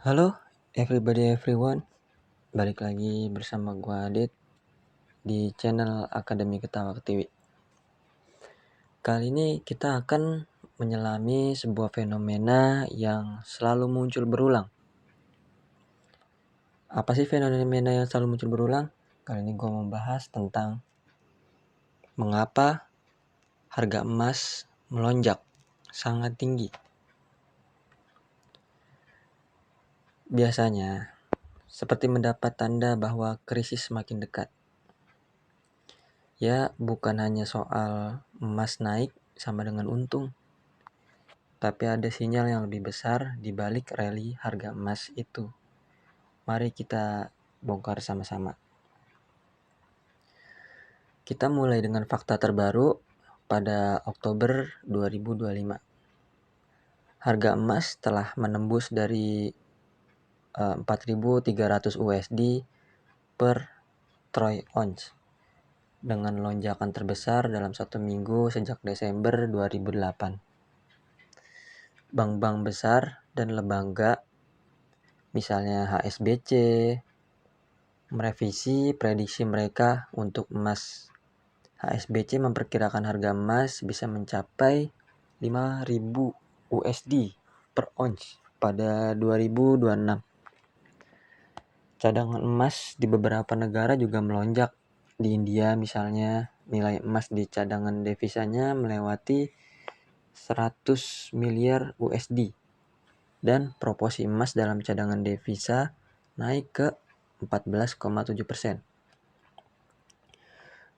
Halo everybody everyone, balik lagi bersama gua Adit di channel Akademi Ketawa Ketiwi. Kali ini kita akan menyelami sebuah fenomena yang selalu muncul berulang. Apa sih fenomena yang selalu muncul berulang? Kali ini gua mau bahas tentang mengapa harga emas melonjak sangat tinggi. Biasanya seperti mendapat tanda bahwa krisis semakin dekat. Ya, bukan hanya soal emas naik sama dengan untung, tapi ada sinyal yang lebih besar di balik rally harga emas itu. Mari kita bongkar sama-sama. Kita mulai dengan fakta terbaru pada Oktober 2025. Harga emas telah menembus dari 4.300 USD per troy ounce dengan lonjakan terbesar dalam satu minggu sejak Desember 2008. Bank-bank besar dan lembaga misalnya HSBC merevisi prediksi mereka untuk emas. HSBC memperkirakan harga emas bisa mencapai 5.000 USD per ounce pada 2026. Cadangan emas di beberapa negara juga melonjak. Di India misalnya, nilai emas di cadangan devisanya melewati 100 miliar USD. Dan proporsi emas dalam cadangan devisa naik ke 14,7%.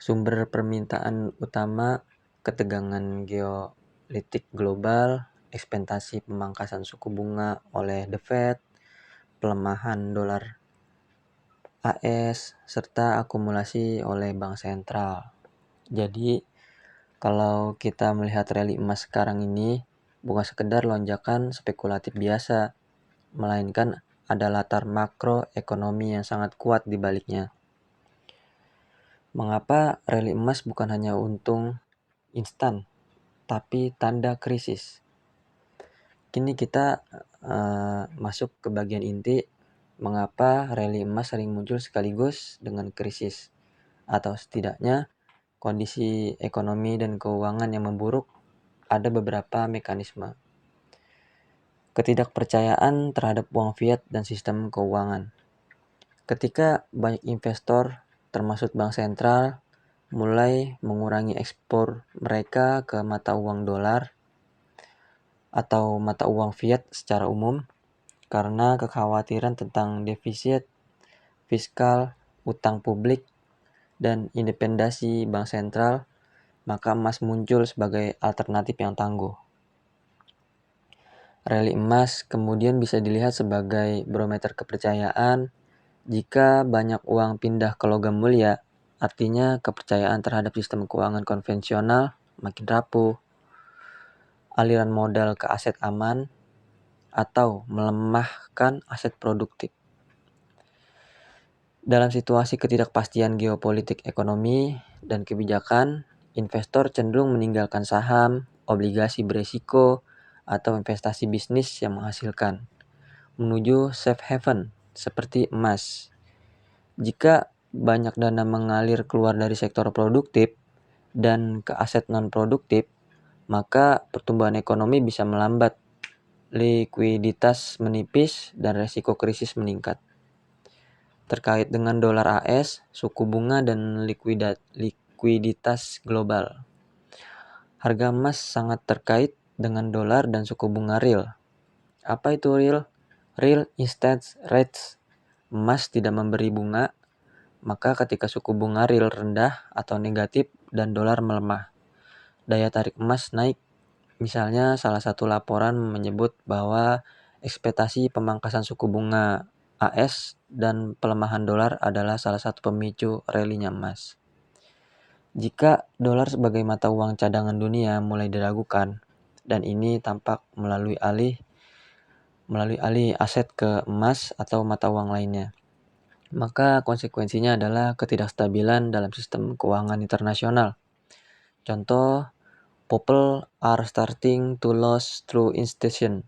Sumber permintaan utama ketegangan geopolitik global, ekspektasi pemangkasan suku bunga oleh The Fed, pelemahan dolar AS, serta akumulasi oleh bank sentral. Jadi, kalau kita melihat rally emas sekarang ini, bukan sekedar lonjakan spekulatif biasa, melainkan ada latar makroekonomi yang sangat kuat di baliknya. Mengapa rally emas bukan hanya untung instan, tapi tanda krisis? Kini kita masuk ke bagian inti, mengapa rally emas sering muncul sekaligus dengan krisis, atau setidaknya kondisi ekonomi dan keuangan yang memburuk. Ada beberapa mekanisme. Ketidakpercayaan terhadap uang fiat dan sistem keuangan. Ketika banyak investor, termasuk bank sentral, mulai mengurangi ekspor mereka ke mata uang dolar atau mata uang fiat secara umum karena kekhawatiran tentang defisit fiskal, utang publik, dan independensi bank sentral, maka emas muncul sebagai alternatif yang tangguh. Rally emas kemudian bisa dilihat sebagai barometer kepercayaan. Jika banyak uang pindah ke logam mulia, artinya kepercayaan terhadap sistem keuangan konvensional makin rapuh. Aliran modal ke aset aman atau melemahkan aset produktif. Dalam situasi ketidakpastian geopolitik ekonomi dan kebijakan, investor cenderung meninggalkan saham, obligasi beresiko, atau investasi bisnis yang menghasilkan, menuju safe haven seperti emas. Jika banyak dana mengalir keluar dari sektor produktif dan ke aset non-produktif, maka pertumbuhan ekonomi bisa melambat, likuiditas menipis, dan resiko krisis meningkat. Terkait dengan dolar AS, suku bunga, dan likuiditas global. Harga emas sangat terkait dengan dolar dan suku bunga real. Apa itu real? Real interest rates. Emas tidak memberi bunga, maka ketika suku bunga real rendah atau negatif dan dolar melemah, daya tarik emas naik. Misalnya salah satu laporan menyebut bahwa ekspektasi pemangkasan suku bunga AS dan pelemahan dolar adalah salah satu pemicu rally-nya emas. Jika dolar sebagai mata uang cadangan dunia mulai diragukan, dan ini tampak melalui alih aset ke emas atau mata uang lainnya, maka konsekuensinya adalah ketidakstabilan dalam sistem keuangan internasional. Contoh, people are starting to lose true institution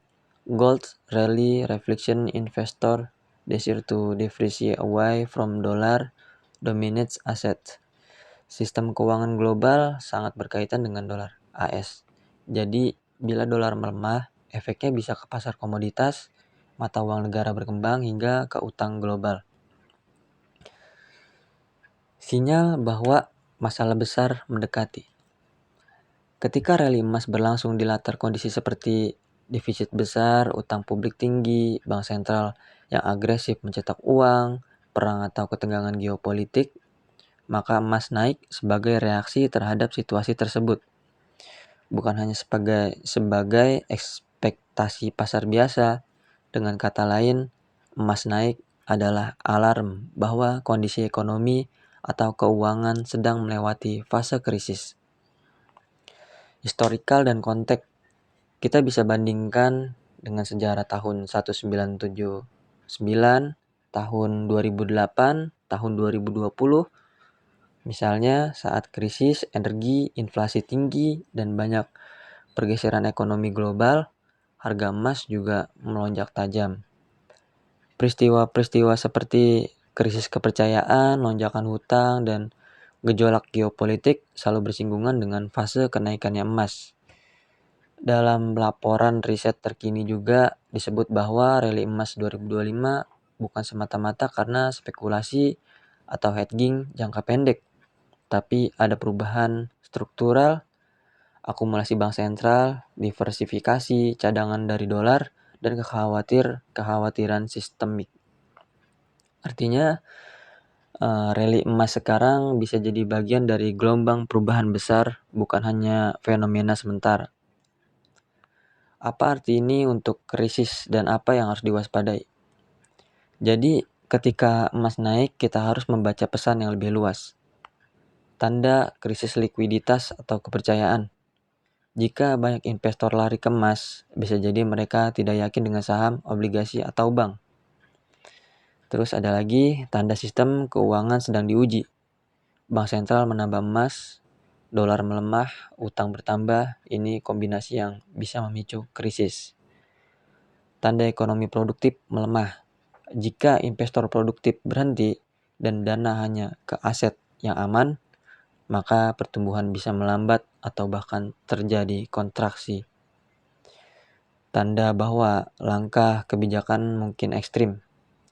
Gold rally reflection investor desire to diversify away from dollar dominates asset. Sistem keuangan global sangat berkaitan dengan dolar AS. Jadi, bila dolar melemah, efeknya bisa ke pasar komoditas, mata uang negara berkembang hingga ke utang global. Sinyal bahwa masalah besar mendekati. Ketika rally emas berlangsung di latar kondisi seperti defisit besar, utang publik tinggi, bank sentral yang agresif mencetak uang, perang atau ketegangan geopolitik, maka emas naik sebagai reaksi terhadap situasi tersebut. Bukan hanya sebagai ekspektasi pasar biasa. Dengan kata lain, emas naik adalah alarm bahwa kondisi ekonomi atau keuangan sedang melewati fase krisis. Historikal dan konteks. Kita bisa bandingkan dengan sejarah tahun 1979, tahun 2008, tahun 2020, misalnya saat krisis energi, inflasi tinggi, dan banyak pergeseran ekonomi global, harga emas juga melonjak tajam. Peristiwa-peristiwa seperti krisis kepercayaan, lonjakan hutang, dan gejolak geopolitik selalu bersinggungan dengan fase kenaikannya emas. Dalam laporan riset terkini juga disebut bahwa rally emas 2025 bukan semata-mata karena spekulasi atau hedging jangka pendek, tapi ada perubahan struktural, akumulasi bank sentral, diversifikasi cadangan dari dolar, dan kekhawatiran sistemik. Artinya, rally emas sekarang bisa jadi bagian dari gelombang perubahan besar, bukan hanya fenomena sementara. Apa arti ini untuk krisis dan apa yang harus diwaspadai? Jadi, ketika emas naik, kita harus membaca pesan yang lebih luas. Tanda krisis likuiditas atau kepercayaan. Jika banyak investor lari ke emas, bisa jadi mereka tidak yakin dengan saham, obligasi, atau bank. Terus ada lagi, tanda sistem keuangan sedang diuji. Bank sentral menambah emas, dolar melemah, utang bertambah, ini kombinasi yang bisa memicu krisis. Tanda ekonomi produktif melemah. Jika investor produktif berhenti dan dana hanya ke aset yang aman, maka pertumbuhan bisa melambat atau bahkan terjadi kontraksi. Tanda bahwa langkah kebijakan mungkin ekstrim.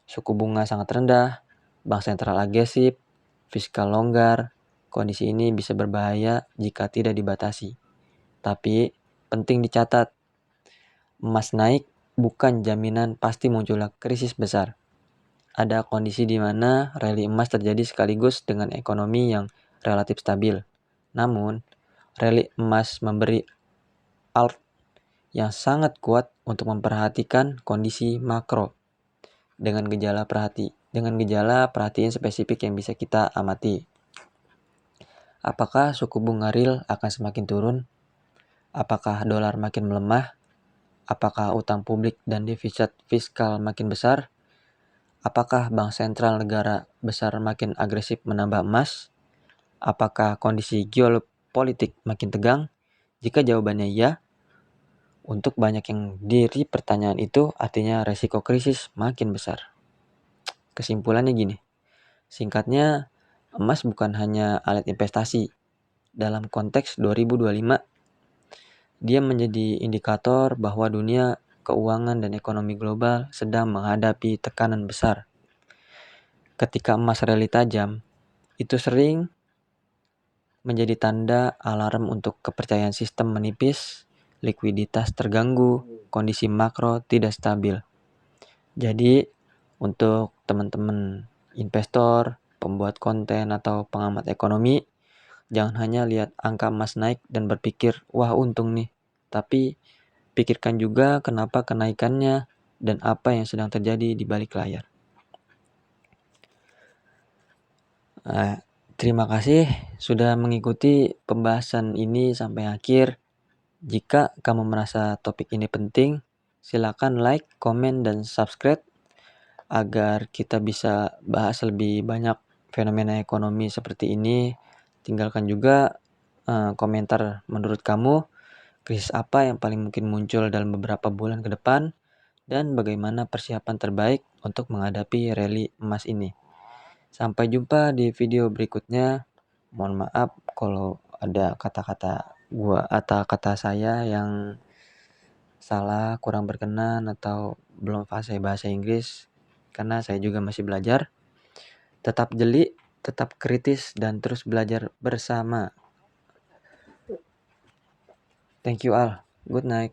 Suku bunga sangat rendah, bank sentral agresif, fiskal longgar. Kondisi ini bisa berbahaya jika tidak dibatasi. Tapi penting dicatat, emas naik bukan jaminan pasti munculnya krisis besar. Ada kondisi di mana rally emas terjadi sekaligus dengan ekonomi yang relatif stabil. Namun, rally emas memberi alert yang sangat kuat untuk memperhatikan kondisi makro dengan gejala perhatiin spesifik yang bisa kita amati. Apakah suku bunga real akan semakin turun? Apakah dolar makin melemah? Apakah utang publik dan defisit fiskal makin besar? Apakah bank sentral negara besar makin agresif menambah emas? Apakah kondisi geopolitik makin tegang? Jika jawabannya iya, untuk banyak yang diri pertanyaan itu artinya resiko krisis makin besar. Kesimpulannya gini, singkatnya emas bukan hanya alat investasi. Dalam konteks 2025, dia menjadi indikator bahwa dunia keuangan dan ekonomi global sedang menghadapi tekanan besar. Ketika emas rally tajam, itu sering menjadi tanda alarm untuk kepercayaan sistem menipis, likuiditas terganggu, kondisi makro tidak stabil. Jadi, untuk teman-teman investor, pembuat konten, atau pengamat ekonomi, jangan hanya lihat angka emas naik dan berpikir, wah untung nih. Tapi, pikirkan juga kenapa kenaikannya dan apa yang sedang terjadi di balik layar. Terima kasih sudah mengikuti pembahasan ini sampai akhir. Jika kamu merasa topik ini penting, silakan like, komen, dan subscribe agar kita bisa bahas lebih banyak fenomena ekonomi seperti ini. Tinggalkan juga komentar menurut kamu, krisis apa yang paling mungkin muncul dalam beberapa bulan ke depan, dan bagaimana persiapan terbaik untuk menghadapi rally emas ini. Sampai jumpa di video berikutnya. Mohon maaf kalau ada kata-kata gua atau kata saya yang salah, kurang berkenan atau belum fasih bahasa Inggris, karena saya juga masih belajar. Tetap jeli, tetap kritis, dan terus belajar bersama. Thank you all. Good night.